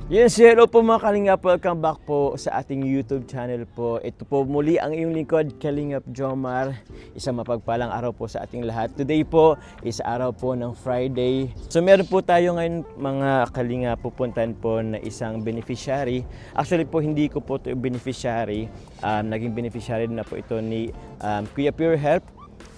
Yes, hello po mga Kalingap. Welcome back po sa ating YouTube channel po. Ito po muli ang iyong lingkod, Kalingap Jomar. Isang mapagpalang araw po sa ating lahat. Today po is araw po ng Friday. So meron po tayo ngayon mga Kalingap pupuntahan po na isang beneficiary. Actually po hindi ko po ito beneficiary. Naging beneficiary na po ito ni Kuya Pure Help.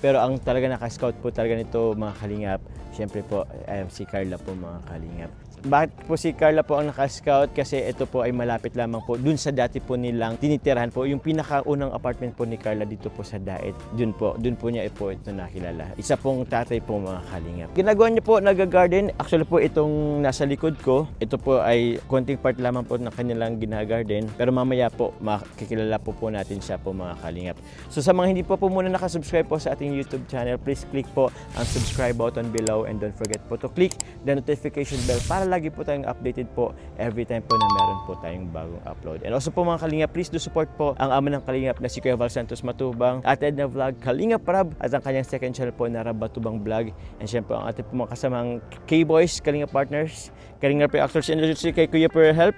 Pero ang talaga naka-scout po talaga nito mga Kalingap, syempre po si Carla po mga Kalingap. Bakit po si Carla po ang naka-scout? Kasi ito po ay malapit lamang po dun sa dati po nilang tinitirahan po. Yung pinakaunang apartment po ni Carla dito po sa Daet. Dun po niya po ito nakilala. Isa pong tatay po mga Kalingap. Ginagawa niya po nag-garden. Actually po itong nasa likod ko, ito po ay konting part lamang po ng kanilang gina-garden. Pero mamaya po makikilala po natin siya po mga Kalingap. So sa mga hindi po muna nakasubscribe po sa ating YouTube channel, please click po ang subscribe button below and don't forget po to click the notification bell para lagi po tayong updated po every time po na meron po tayong bagong upload. And also po mga Kalingap, please do support po ang ama ng Kalingap na si Kuya Val Santos Matubang, Ate Edna Vlog, Kalingap Rab, at ang kanyang second channel po na Rab Matubang Vlog. And syempre ang ating po mga kasamang K-Boys, Kalingap Partners, Kalingap Reactors, and si kay Kuya Pure Help.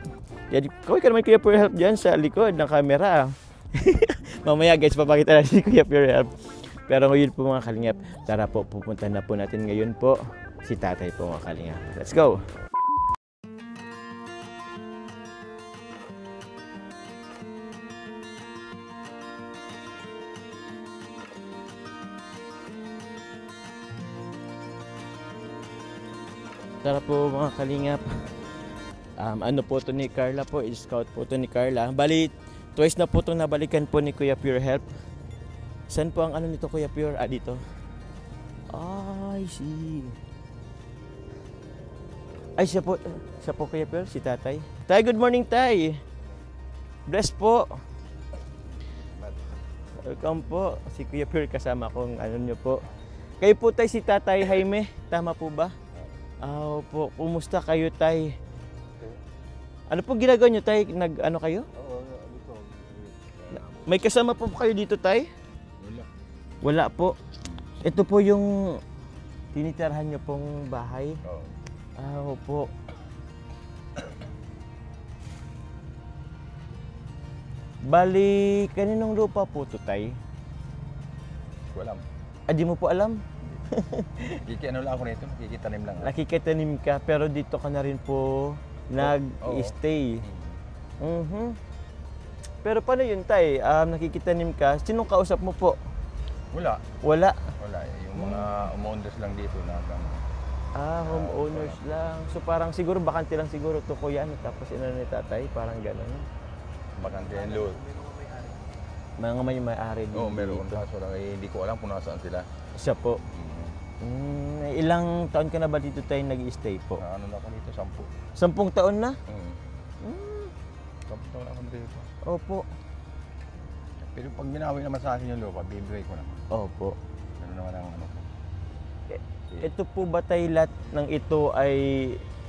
Kaway ka naman Kuya Pure Help dyan sa likod ng camera. Mamaya guys, papakita natin si Kuya Pure Help. Pero ngayon po mga Kalingap, tara po, pupunta na po natin ngayon po si tatay po mga Kalingap. Let's go! Tara po mga Kalingap. Ano po to ni Carla po, scout po to ni Carla. Bali, twice na po itong nabalikan po ni Kuya Pure Help. Saan po ang ano nito Kuya Pure? Dito. I see. Ay, siya po Kuya Pure, si tatay. Tay, good morning tay. Bless po. Welcome po. Si Kuya Pure kasama kong ano nyo po. Kayo po tay si Tatay Jaime, tama po ba? Po, kumusta kayo tay? Ano po ginagawa nyo tay? Nag-ano kayo? May kasama po kayo dito tay? Wala po. Ito po yung tinitirahan nyo pong bahay? Opo. Bali, kaninong lupa po ito tay? Wala. Di mo po alam? Ano lang ako nito, nakikitanim lang. Nakikitanim ka, pero dito ka na rin po nag-stay. Pero paano yun, tay? Nakikitanim ka, sinong kausap mo po? Wala. Wala? Wala. Yung mga homeowners lang dito na homeowners lang. So parang siguro, bakante lang siguro to kuya, tapos ina ni tatay, parang gano'n. Bakante yan, Lord. Mga may-ari dito. Meron. Kaso lang, hindi ko alam kung nasaan sila. Siya po. Ilang taon ka na ba dito tayo nag-i-stay po? Ano na ako dito? 10. 10 taon na? 10 taon ako dito. Opo. Pero pag binawi naman sa akin yung lupa, bibigay ko na. Opo. Ano naman ang ano ko. Ito po ba tayo lahat ng ito ay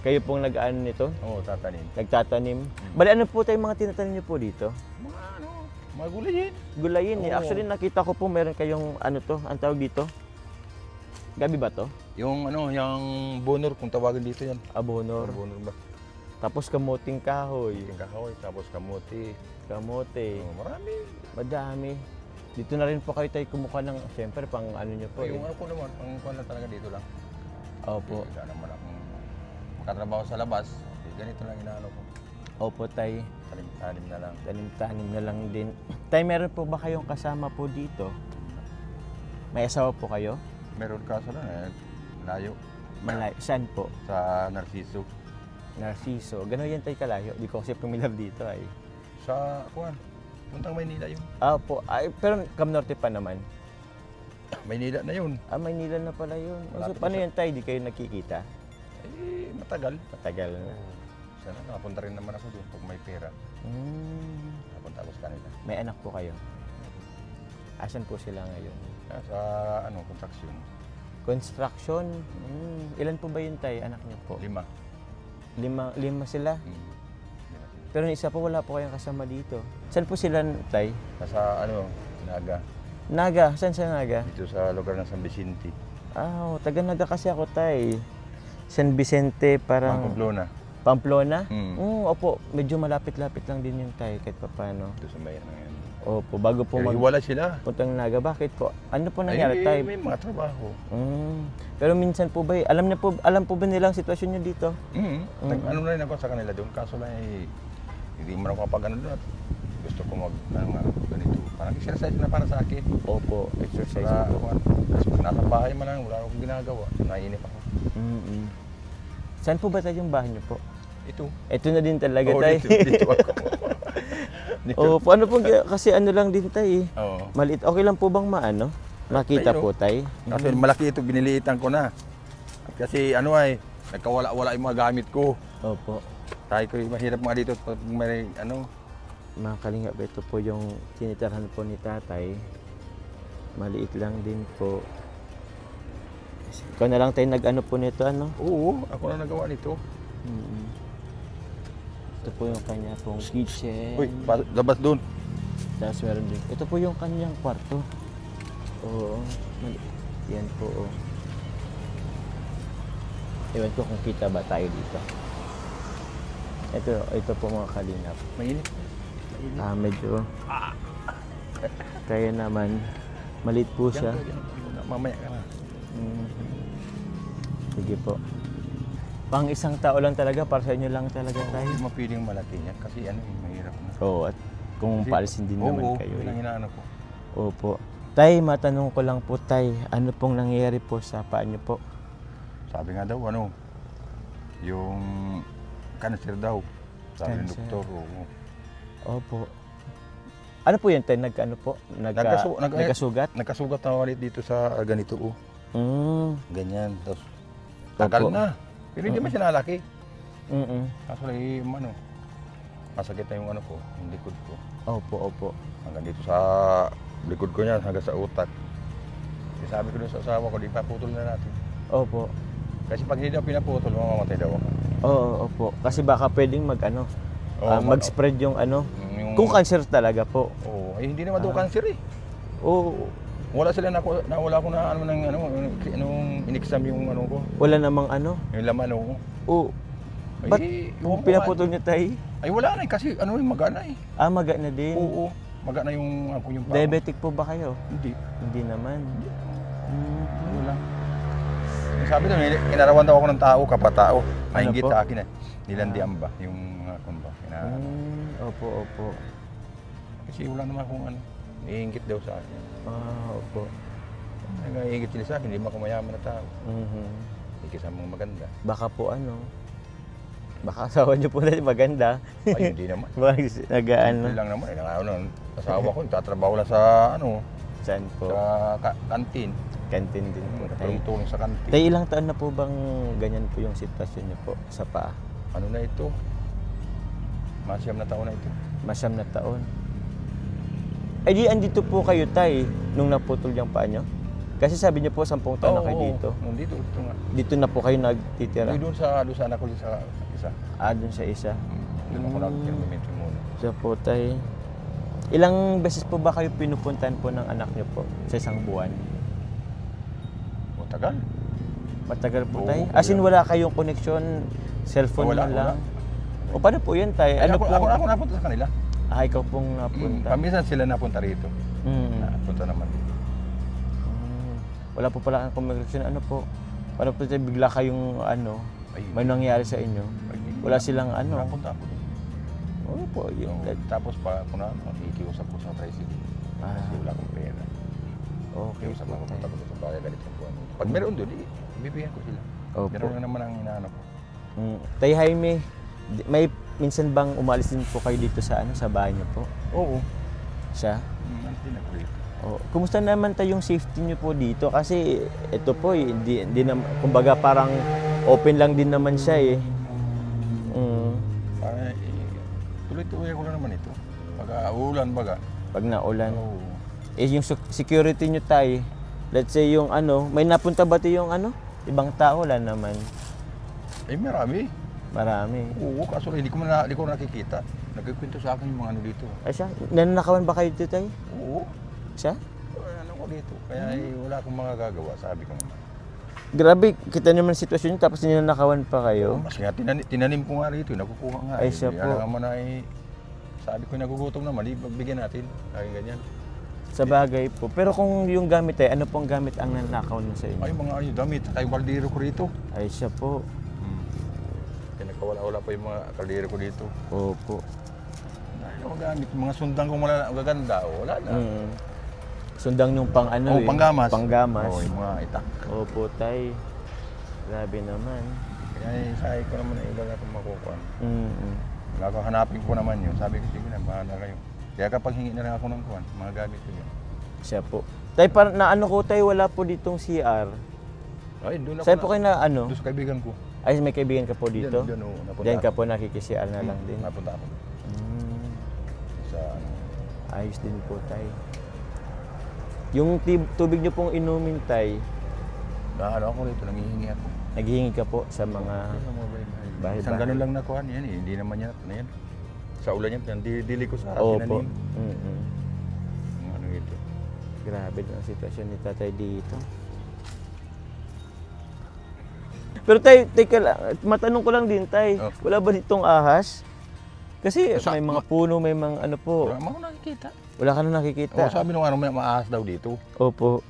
kayo pong nag-ano nito? Oo, tatanim. Nagtatanim? Bali, ano po tayo mga tinatanim niyo po dito? Mga gulayin. Gulayin eh. Actually, nakita ko po meron kayong ano to, ang tawag dito? Gabi ba to? Yung yung bonor, kung tawagin dito yan. Bonor. Bonor ba? Tapos kamuting kahoy. Yung kahoy, tapos kamuti. Kamote. Marami. Madami. Dito na rin po kayo tayo kumuha ng, siyempre, pang ano nyo po. Yung ano ko naman, pang kuha lang talaga dito lang. Opo. Wala naman akong makatrabaho sa labas. Ganito lang inaano ko. Opo, tay. Tanim na lang. Tanim na lang din. Tay, meron po ba kayong kasama po dito? May asawa po kayo? Meron kaso lang layo. Malayo. Saan po? Sa Narciso. Narciso. Gano'n yan tayo kalayo? Di ko kasi pumilab dito ay. Sa kuwan. Puntang Maynila yun. Po. Ay, pero Camnorte pa naman. Maynila na yun. Maynila na pala yun. So, paano yan tayo? Di kayo nakikita? Matagal. Matagal na. Sana nakapunta rin naman ako doon pag may pera. Nakapunta ako sa kanila. May anak po kayo? Asan po sila ngayon? Sa construction. Construction? Ilan po ba yun tayo, anak niyo po? 5. Lima sila? Pero isa po, wala po kayong kasama dito. Saan po sila, tay? Nasa Naga. Naga? Saan sa Naga? Dito sa lugar ng San Vicente. Taga Naga kasi ako, tay. San Vicente, parang... Pamplona. Pamplona? Mm. Opo, medyo malapit-lapit lang din yung tayo kahit paano. Ito sa bayan na yan. Opo, bago po Pero hiwala sila. puntang Naga. Bakit po? Ano po Ay, nangyari tayo? may mga trabaho. Pero minsan po ba, alam po ba nilang sitwasyon nyo dito? Ano na rin ako sa kanila doon. Kaso lang hindi mo na ako kapag ano doon. At gusto ko ganito. Parang exercise na para sa akin. Opo, exercise Para, po. tapos pag nasa bahay man lang, wala akong ginagawa. Naiinip ako. Saan po ba tayo yung bahay nyo po? Ito. Ito na din talaga Oo, tayo. dito ako. Opo, ano po, kasi ano lang din tayo Oo. Maliit. Okay lang po bang makita Tayo. po tayo? Kasi malaki ito, biniliitan ko na. Kasi nagkawala-wala yung mga gamit ko. Opo. Tayo ko mahirap mga dito pag may Mga kalingap, ito po yung tinitirhan po ni tatay. Maliit lang din po. Ikaw na lang tayo nag-ano po nito, ano? Oo, ako na nagawa nito. Ito po yung kanya pong kitchen. Uy, labas doon. Tapos meron din. Ito po yung kanyang kwarto. Oo. Yan po. Ewan ko kung kita ba tayo dito. Ito po mga kalingap. Mainit. Medyo. Kaya naman, maliit po siya. Mamaya ka na. Sige po. Pang isang tao lang talaga, para sa inyo lang talaga tayo. Hindi mo piling malaki yan kasi mahirap na. Oo, at kung paalisin din naman kayo. Oo, hinahanap ko. Opo. Tay, matanong ko lang po, Tay, ano pong nangyayari po sa paa niyo po? Sabi nga daw, yung cancer daw. Sabi ng Cancer. doktor. Oo. Opo. Ano po yan, Tay? Nagkano po? Nagkasugat? Nagkasugat na ulit dito sa ganito. Ganyan. Tapos, tagal na. Pero hindi man siya nalaki. Kaso lang masakit na yung yung likod ko. Opo. Hanggang dito sa likod ko niyan, hanggang sa utak. Sabi ko doon sa asawa ko, di pa putol na natin. Opo. Kasi pag hindi daw pinaputol, mamamatay daw ako. Oo, opo. Kasi baka pwedeng mag-spread yung kung cancer talaga po. Oo, hindi naman daw cancer eh. Oo. Wala wala ako na in-exam yung ko. Wala namang Yung laman Oo. Ba't pinaputol niyo tayo? Ay wala na kasi magana eh. Maga na din. Oo, magana yung pao. Diabetic po ba kayo? Hindi. Hindi naman. Wala. Sabi daw, inarawan daw ako ng tao, kapatao. Mahingit po? sa akin eh. Nilandian ba yung ba? Opo. Kasi wala naman akong iingit daw sa akin. Opo. Iingit sila sa akin, hindi ako mayaman na tao. Hindi kasamang maganda. Baka po baka asawa niyo po na maganda. Ay, hindi naman. Nag-ano. Hindi lang naman. Asawa ko, tatrabaho lang sa Saan po? sa kantin. Kantin din po. Tulong sa kantin. Tayo ilang taon na po bang ganyan po yung sitwasyon niyo po sa paa? Ano na ito? Masyam na taon na ito. Masyam na taon. Ay di andito po kayo tay nung naputol yung paa niyo? Kasi sabi niyo po 10 taon na kayo dito. Dito nga. Dito na po kayo nagtitira? Doon sa anak ko sa isa. Doon sa isa. Doon ako nagpirmimento muna. So po tay, ilang beses po ba kayo pinupuntahan po ng anak niyo po sa isang buwan? Tagal. Matagal po Oo, tay? As in wala kayong connection, cellphone Wala, man lang? wala. O paano po yan tay? Ako napunta sa kanila. Ikaw pong napunta? Paminsan sila napunta rito. Napunta naman dito. Wala po pala ang communication. Ano po? Paano po tayo bigla kayong may nangyari sa inyo? Wala silang Napunta ako doon. Oo po. Tapos kung makikiusap ko sa president. Kasi wala akong pera. Okay. Kiusap ako punta ko sa bayan ganito po. Pag meron doon, bibigyan ko sila. Meron naman ang inaano ko. Tay Jaime, may minsan bang umalis din po kayo dito sa sa bahay niyo po? Oo. Siya? Hindi na po dito. Kumusta naman tayo yung safety niyo po dito? Kasi ito po, hindi kumbaga parang open lang din naman siya eh. Tuloy-tuloy ko lang naman ito. Pag uulan baga. Pag naulan. Yung security nyo tayo, let's say yung may napunta ba ito yung ibang tao? Wala naman. Marami. Marami. Oo, kaso hindi ko nakikita. Nagkikwento sa akin yung mga dito. Ay siya? Nananakawan ba kayo dito tayo? Oo. Siya? Ko dito. Kaya wala akong mga gagawa, sabi ko naman. Grabe, kita naman sitwasyon niyo, tapos ninanakawan pa kayo. Mas nga, tinanim ko nga rito, nakukuha nga. Ay, siya po. Kaya naman ay, sabi ko nagugutom naman, bigyan natin. Ay, ganyan. Sa bagay po. Pero kung yung gamit ay, ano pong gamit ang nanakaw niyo sa inyo? Ay, mga damit, saka yung kaldero ko rito. Ay, siya po. Pinagkawala-wala pa yung mga kaldero ko dito. Opo. Ay, yung gamit, mga sundang kong magaganda, wala na. Sundang yung pang ano panggamas. Panggamas. Yung mga itak. Opo, tay. Grabe naman. Kaya isahay ko naman na iba na itong makukuha. Hanapin ko naman yun. Sabi ko, sige na, bahala kayo. Kaya kapag hingi na lang ako ng kuwan, mga gamit ko yun. Siya po. Tay, na ano ko tay, wala po ditong CR. Ay, doon ako Saan po kayo na ano? Doon sa kaibigan ko. Ay, may kaibigan ka po dito? Diyan ka po nakikisiar na lang din. Napunta ako. Sa ano. Ayos din po tay. Yung tubig nyo pong inumin tay, Ano ako rito, nanghihingi ako. naghihingi ka po sa mga bahay-bahay. Isang ganun lang nakuha yan eh. Hindi naman yan. Ano yan? Sa ulan yan, dili ko sa Opo. tinanim. Ano ito? Grabe din ang sitwasyon ni tatay dito. Pero tay, teka lang, matanong ko lang din tay, wala ba ditong ahas? Kasi may mga puno, may mga ano po. Wala mo nakikita. Wala ka na nakikita. Sabi nung ano, may maahas daw dito. Opo.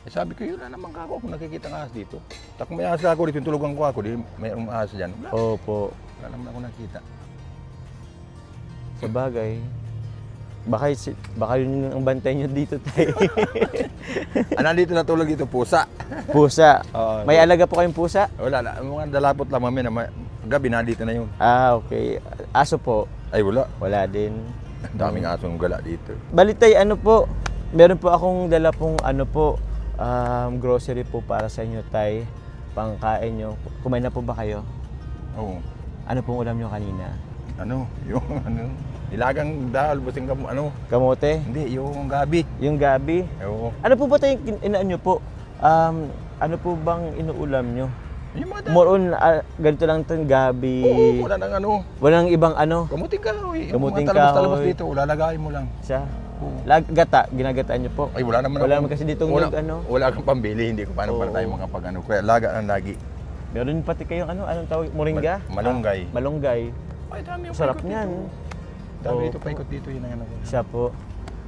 Sabi ko, yun na naman kako kung nakikita ng ahas dito. Kung may ahas ako dito, yung tulugan ko ako, di mayroong ahas dyan. Opo. Wala naman ako nakita. Sa bagay, baka yun ang bantay nyo dito tayo. Nandito natulog dito, pusa. Pusa? May alaga po kayong pusa? Wala na, mga dalapot lang mami na gabi nandito na yun. Okay. Aso po? Ay wala. Wala din. Daming asong gala dito. Balitay, ano po, meron po akong dala pong ano po, grocery po para sa inyo tay, pangkain nyo. Kumain na po ba kayo? Oo. Ano pong ulam nyo kanina? Ano, yung ano, ilagang dahil, busing Kamote? Hindi, yung gabi. Yung gabi? Oo. Ano po ba tayo inaan nyo po? Ano po bang inuulam nyo? Yung mga dahil. More on, ganito lang itong gabi. Oo, wala nang ano. Walang ibang ano? Kamuting kahoy. Kamuting mga talabas kahoy. dito, lalagayin mo lang. Siya? Gata, ginagataan nyo po? Ay, wala naman. Wala naman kasi ditong ano? Wala kang pambili, hindi ko paano para tayo makapag ano. Kaya laga ang lagi. Meron pati kayong ano, anong tawag? Moringa? Malunggay. Malunggay. Ay, dami yung Sarap paikot niyan. Dito. Dami dito, paikot dito, yun ang ano. Siya po.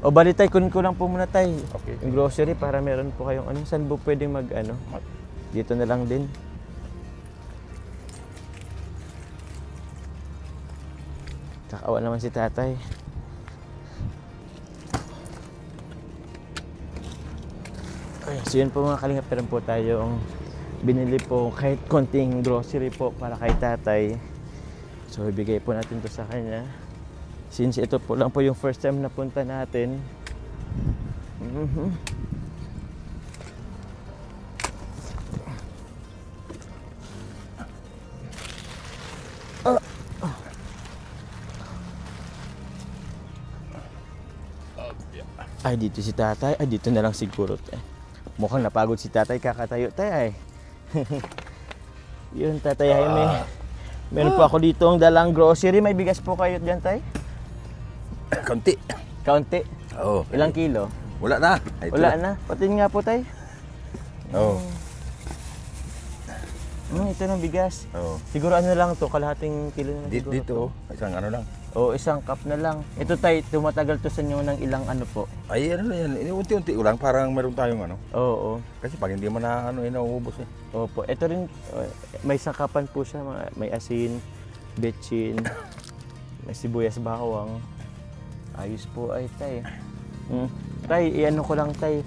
O bali tay, kunin ko lang po muna tay. Okay. Yung grocery para meron po kayong ano. Saan po pwedeng mag ano? Dito na lang din. Kakawa naman si tatay. So yun po mga kalingap, meron po tayong binili po kahit konting grocery po para kay tatay. So ibigay po natin to sa kanya. Since ito po lang po yung first time na punta natin. Ay, dito si tatay. Ay, dito na lang siguro. Mukhang napagod si tatay, kakatayo tayo ay. Yun, tatay Jaime. Meron po ako dito ang dalang grocery. May bigas po kayo dyan, tay? Kaunti. Kaunti? Oo. Ilang kilo? Wala na. Ay, wala na. Patin nga po, tay. Oo. Ito ng bigas. Oo. Siguro ano lang to, kalahating kilo na siguro. Dito, isang ano lang. Oo, isang cup na lang. Ito tay, tumatagal to sa inyo ng ilang ano po. Ay, ano na yan. Unti-unti lang, parang meron tayong ano. Oo. Kasi pag hindi mo na ano, nauubos eh. Opo. Ito rin, may sangkapan po siya. May asin, betchin, may sibuyas bawang. Ayos po ay tay. Tay, iano ko lang tay.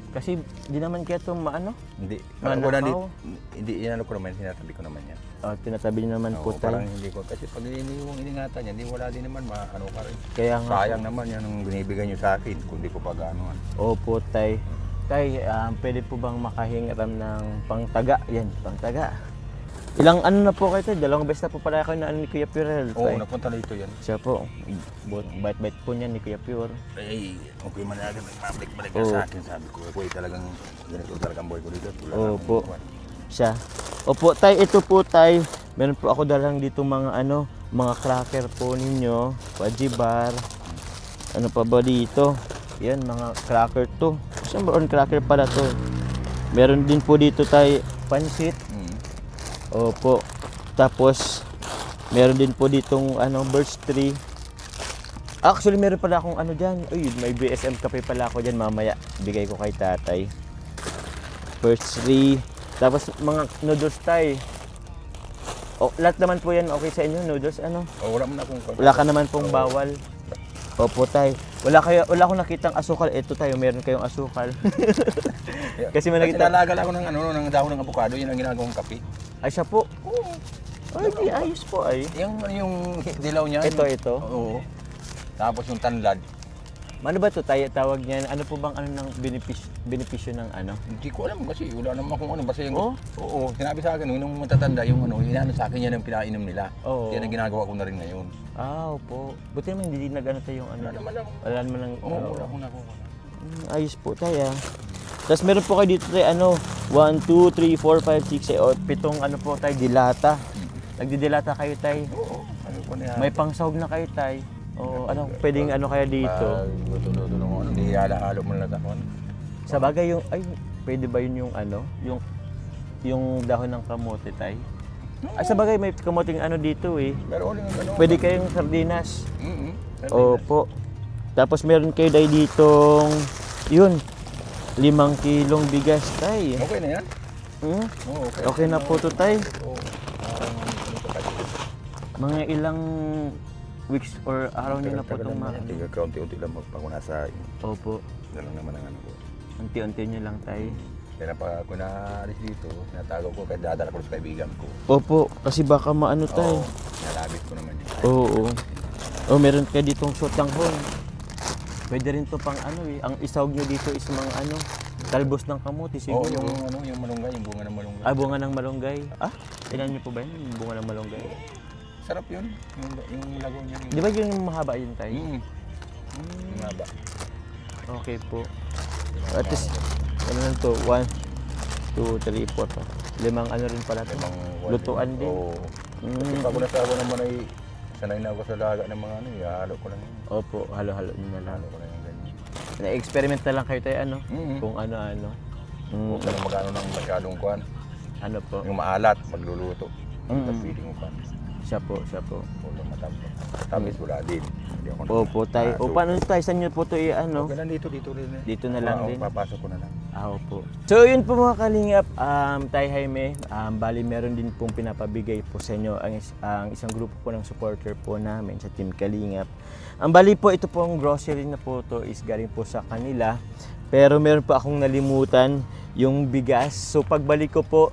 Kasi di naman kaya ito maano? Hindi. Manakaw? Hindi, yan ko naman, sinatabi ko naman yan. Tinatabi niyo naman po tay. Parang hindi ko, kasi pag yung iningatan niya, hindi wala din naman, maano ka rin. Kaya nga sayang naman yan ang binibigay niyo sa akin, kung di ko pag-aanoan. Opo tay. Tay, pwede po bang makahingiram ng pangtaga? Yan, pangtaga. Ilang ano na po kayo tay? Dalawang beses na po pala kayo na ni Kuya Purel. Oo, napunta na ito yan. Siya po. Bait-bait po niya ni Kuya Pure. Ay, okay man agad nagmabalik-balik ka sa akin. Sabi ko, ako talagang ganito talagang boy ko dito. Opo. Siya. Opo, tay, ito po tay. Meron po ako dalang dito mga ano, mga cracker po ninyo. Wajibar. Ano pa ba dito? Yan, mga cracker to. Saan ba on cracker pala to? Meron din po dito tay pansit. Opo. Tapos, meron din po ditong birch tree. Actually, meron pala akong dyan. Uy, may BSM kape pala ako dyan mamaya. Bigay ko kay tatay. Birch tree. Tapos, mga noodles tay. Lahat naman po yan okay sa inyo, noodles, Wala mo na akong... Wala ka naman pong bawal. Opo, tay. Wala akong nakitang asukal. Ito tayo, meron kayong asukal. Kasi nalagal ako ng dahon ng avocado, yun ang ginagawang kape. Ay, siya po. Oo. Ay, di ayos po ay. Yung dilaw niya. Ito. Oo. Tapos yung tanlad. Ano ba ito tawag niyan? Ano po bang ng benepisyo ng Hindi ko alam kasi wala naman akong basta yung... Oo, sinabi sa akin nung matatanda yung inaano sa akin yan ang pinainom nila. Oo. Yan ang ginagawa ko na rin ngayon. Opo. Buti naman hindi tayo yung Wala naman lang. Wala akong nakuha. Ayos po tayo. Tapos meron po kayo dito tayo 1, 2, 3, 4, 5, 6, 7 po tayo dilata. Nagdidilata kayo tay. Oo. May pangsahog na kayo tay. Pwedeng kaya dito? Luto-luto ng hindi halo mo na takon. Sa bagay pwede ba yun yung dahon ng kamote tay? Ay, sa bagay may kamoting dito eh. Meron yung Pwede kayong sardinas. Opo. Tapos meron kayo day ditong 5 kilong bigas tay. Okay na yan? Okay na po to tay. Mga ilang weeks or araw nyo na po itong kaunti-unti lang magpakunasa. Opo. Yan lang naman ang ko. Unti-unti nyo lang tayo. Kaya pag ako naalis dito, natagaw ko kahit dadala ko sa kaibigan ko. Opo, kasi baka tayo. Nalabit ko naman yun. Oo. Meron kayo ditong sotanghon. Pwede rin to pang ang isawag nyo dito is mga talbos ng kamote siguro. Yung malunggay, yung bunga ng malunggay. Bunga ng malunggay. Tingnan nyo po ba yun, yung bunga ng malunggay? Sarap yun, yung lago niya. Di ba yung mahaba yun tayo? Mahaba. Okay po. At least, lang to? 1, 2, 3, 4, 5. 5 rin pala ito. Lutuan din. Kasi pag ako nasawa naman ay sanay na ako sa laga ng mga halo ko lang yun. Opo, halo-halo nyo na lang. Halo ko lang yung ganyan. Na-experiment na lang kayo tayo kung ano-ano. Huwag ka na magano ng masyadong kuhan. Ano po? Yung maalat, magluluto. Tapos feeling mo pa. Siya po. Puro matapos. Tamis wala din. Opo, tayo. Paano tayo? Saan nyo po ito Okay lang dito rin. Dito na lang din? Papasok ko na lang. Opo. So yun po mga kalingap, Tay Jaime, bali meron din pong pinapabigay po sa inyo ang isang grupo po ng supporter po namin sa Team Kalingap. Ang bali po, ito pong grocery na po to is galing po sa kanila. Pero meron po akong nalimutan yung bigas. So pagbalik ko po,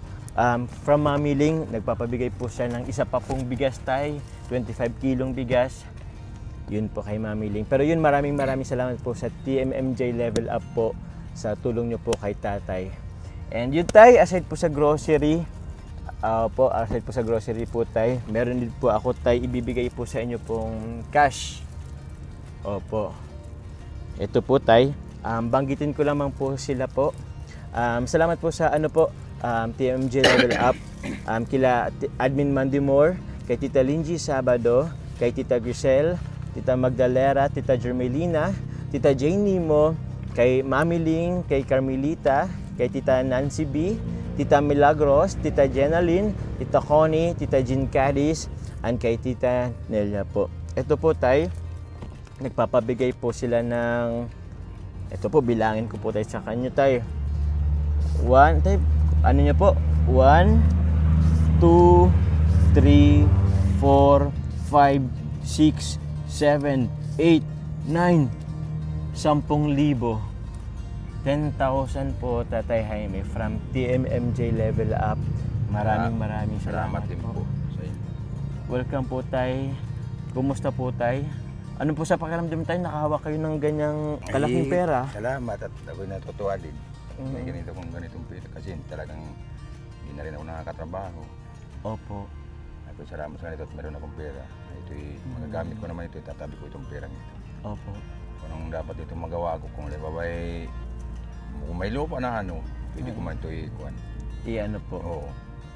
from Mami Ling, nagpapabigay po siya ng isa pa pong bigas tay, 25 kilong bigas. Yun po kay Mami Ling. Pero yun, maraming salamat po sa TMMJ Level Up po sa tulong nyo po kay tatay. And yun tay, aside po sa grocery, tay, meron din po ako tay, ibibigay po sa inyo pong cash. Opo. Ito po tay, banggitin ko lamang po sila po. Salamat po sa TMMJ Level Up, kila Admin Mandy Moore, kay Tita Lingy Sabado, kay Tita Grisel, Tita Magdalera, Tita Jermelina, Tita Jane Nimo, kay Mami Ling, kay Carmelita, kay Tita Nancy B, Tita Milagros, Tita Jenaline, Tita Connie, Tita Jean Cadiz, and kay Tita Nelia po. Ito po tay, nagpapabigay po sila ng, ito po bilangin ko po tayo sa kanyo tay. 1 tay, ano niya po? 1, 2, 3, 4, 5, 6, 7, 8, 9, 10,000. 10,000 po Tatay Jaime from TMMJ Level Up. Maraming salamat din po sa inyo. Welcome po tay. Kumusta po tay? Ano po sa pakiramdam tayo? Nakahawak kayo ng ganyang kalaking pera? Salamat at ako'y natutuwa din. May ganitong pera kasi talagang hindi na rin ako nakakatrabaho. Opo. Ako'y salamat sa ganito at meron akong pera. Ito'y magagamit ko naman ito, tatabi ko itong pera nito. Opo. Kung anong dapat ito magawa ko, kung kung may lupa na pwede ko man ito'y kuhan. Ano po? Oo.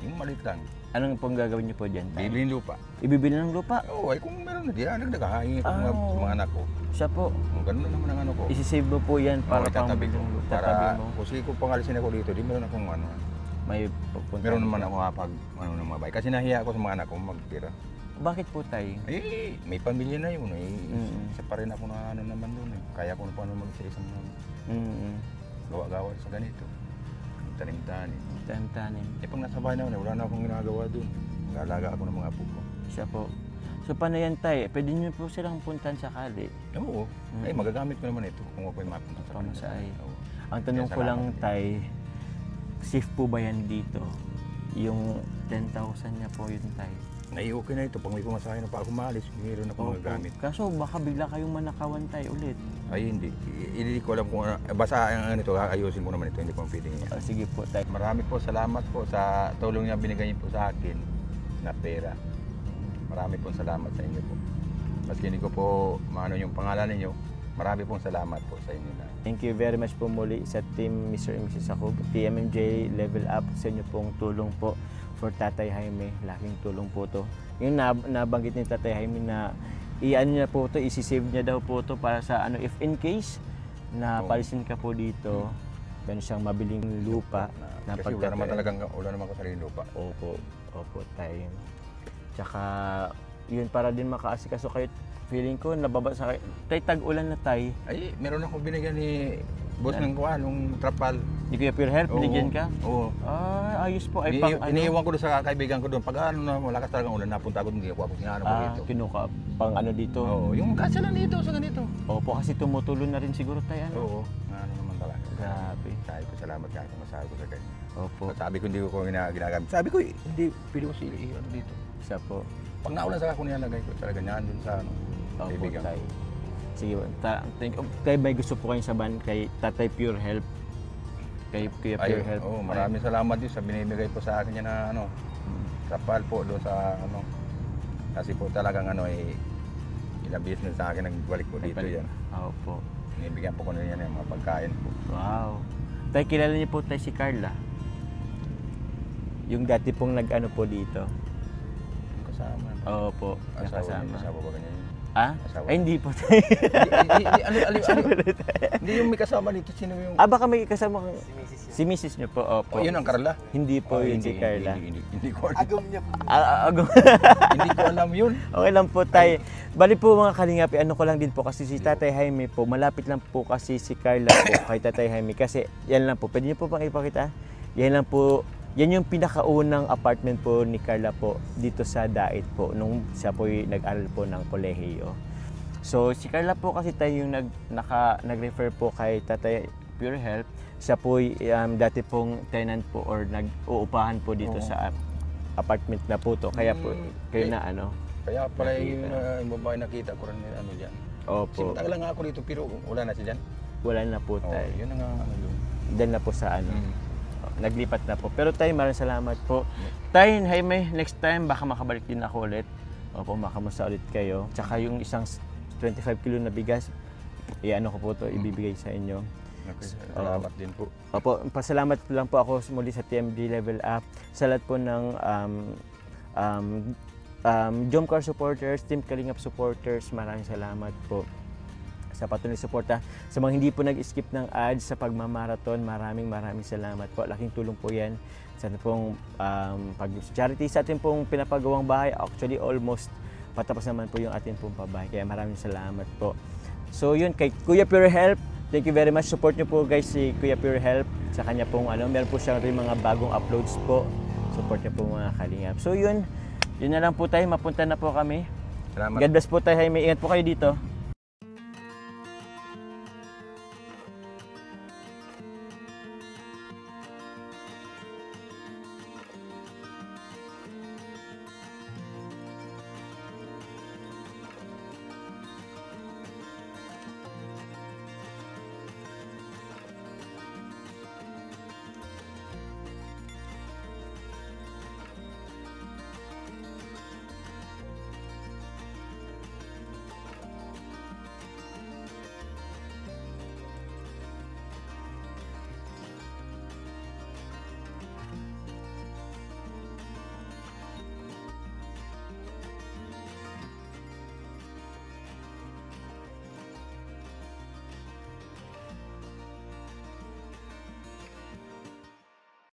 Yung maliit lang. Anong pong gagawin niyo po dyan? Bibilin lupa. Ibibili ng lupa? Oo, kung meron na diyan, nagdagahain ko sa mga anak ko. Siya po. Kung gano'n na naman ang ko. Isisave mo po yan para tatabi ko. Tatabi mo. Kasi kung pangalisin ako dito, di meron akong May pupunta. Meron naman ako kapag ano ng mga bahay. Kasi nahiya ako sa mga anak ko magtira. Bakit po tayo? May pamilya na yun isa pa rin ako na ano naman doon Kaya ko na paano mag-isa-isa mga gawa-gawa sa ganito. Tanim-tanim. Tanim-tanim. Pag nasa bahay naman, wala na akong ginagawa doon. Mag-alaga ako ng mga apo ko. Siya po. So paano yan tayo? Pwede nyo po silang puntan sakali? Oo. Magagamit ko naman ito kung ako yung mapunta sa pamasahe. Ang tanong ko lang tay, safe po ba yan dito? Yung 10,000 niya po yun tay? Okay na ito. Pag may pumasahe na pa ako maalis, mayroon ako magagamit. Kaso baka bigla kayong manakawan tayo ulit. Ay hindi. Hindi ko alam kung basta ang ito, ayusin ko naman ito. Hindi ko pwedeng niya. Sige po tay. Marami po salamat po sa tulong niya binigay niyo po sa akin na pera. Marami po salamat sa inyo po. Maski hindi ko po maano yung pangalan ninyo, marami pong salamat po sa inyo na. Thank you very much po muli sa team Mr. and Mrs. Jacob, TMMJ Level Up sa inyo pong tulong po for Tatay Jaime. Laking tulong po to. Yung nabanggit ni Tatay Jaime na i-ano niya po to, isi-save niya daw po to para sa ano, if in case na palisin ka po dito, meron siyang mabiling lupa na kasi wala naman ko sarili lupa. Opo tayo. Tsaka yun para din makaasikaso kayo. Feeling ko nababasa kayo. Tay, tag-ulan na tay. Ay, meron akong binigyan ni boss ng kuha, nung trapal. Di Kuya Pure Health, binigyan ka? Oo. Ayos po. Ay, iniiwan ko doon sa kaibigan ko doon. Pag ano na malakas talagang ulan, napunta ko doon, hindi ako sinano ko dito. Kinuka pang ano dito? Oo, yung kasya lang dito sa ganito. Opo, kasi tumutulo na rin siguro tayo. Oo, ano naman talaga. Grabe. Sabi ko, salamat nga kung masabi ko sa kanya. Opo. Sabi ko, hindi ko ginagamit. Sabi ko, hindi, pili ko sila dito. Siya po. Pag naulan sa ako nilalagay ko, talaga niyan dun sa ano, kaibigan ko. Sige, tayo may gusto po kayong saban kay Tatay Pure Health. Kay Kuya Pure Health. Oo, maraming salamat din sa binibigay po sa akin yan na ano, trapal po doon sa ano. Kasi po talagang ano ilang business sa akin nagbalik po dito yan. Opo. Binibigyan po ko na yan yung mga pagkain po. Wow. Tay, kilala niyo po tayo si Carla? Yung dati pong nag-ano po dito. Kasama. Opo, nakasama. Asawa ba ganyan? Ay, hindi po tayo. Hindi yung may kasama dito. Sino yung... Baka may kasama kang... Si Mrs. niyo po, opo. Yun ang Carla? Hindi po yun si Carla. Hindi ko alam. Agom niya po. Agom. Hindi ko alam yun. Okay lang po tayo. Bali po mga kalingapi, ano ko lang din po kasi si Tatay Jaime po, malapit lang po kasi si Carla po kay Tatay Jaime. Kasi yan lang po, pwede niyo po bang ipakita? Yan lang po. Yan yung pinakaunang apartment po ni Carla po dito sa Dait po nung siya po nag-aral po ng kolehiyo. So si Carla po kasi tayo yung nag-refer po kay Tatay Pure Health. Siya po dati pong tenant po or nag-uupahan po dito sa apartment na po to. Kaya po kayo na ano. Kaya pala yung babae nakita ko rin ano diyan. Opo. Sinta lang ako dito pero wala na siya diyan. Wala na po tayo. Yun ang ano doon. Diyan na po sa ano. Naglipat na po. Pero tayo, maraming salamat po. Tayo, Jaime, next time baka makabalik din ako ulit. Opo, makamusta ulit kayo. Tsaka yung isang 25 kilo na bigas, ano ko po to ibibigay sa inyo. Okay, salamat din po. Opo, pasalamat lang po ako muli sa TMG Level Up. Sa lahat po ng Jomcar supporters, Team Kalingap supporters, maraming salamat po sa patuloy suporta. Sa mga hindi po nag-skip ng ads sa pagmamarathon, maraming salamat po. Laking tulong po yan sa ating pong pag-charity sa ating pong pinapagawang bahay. Actually, almost patapos naman po yung ating pong pabahay. Kaya maraming salamat po. So yun, kay Kuya Pure Health, thank you very much. Support nyo po guys si Kuya Pure Health sa kanya pong meron po siya rin mga bagong uploads po. Support nyo po mga kalingap. So yun na lang po tayo. Mapunta na po kami. Salamat. God bless po tayo. May ingat po kayo dito.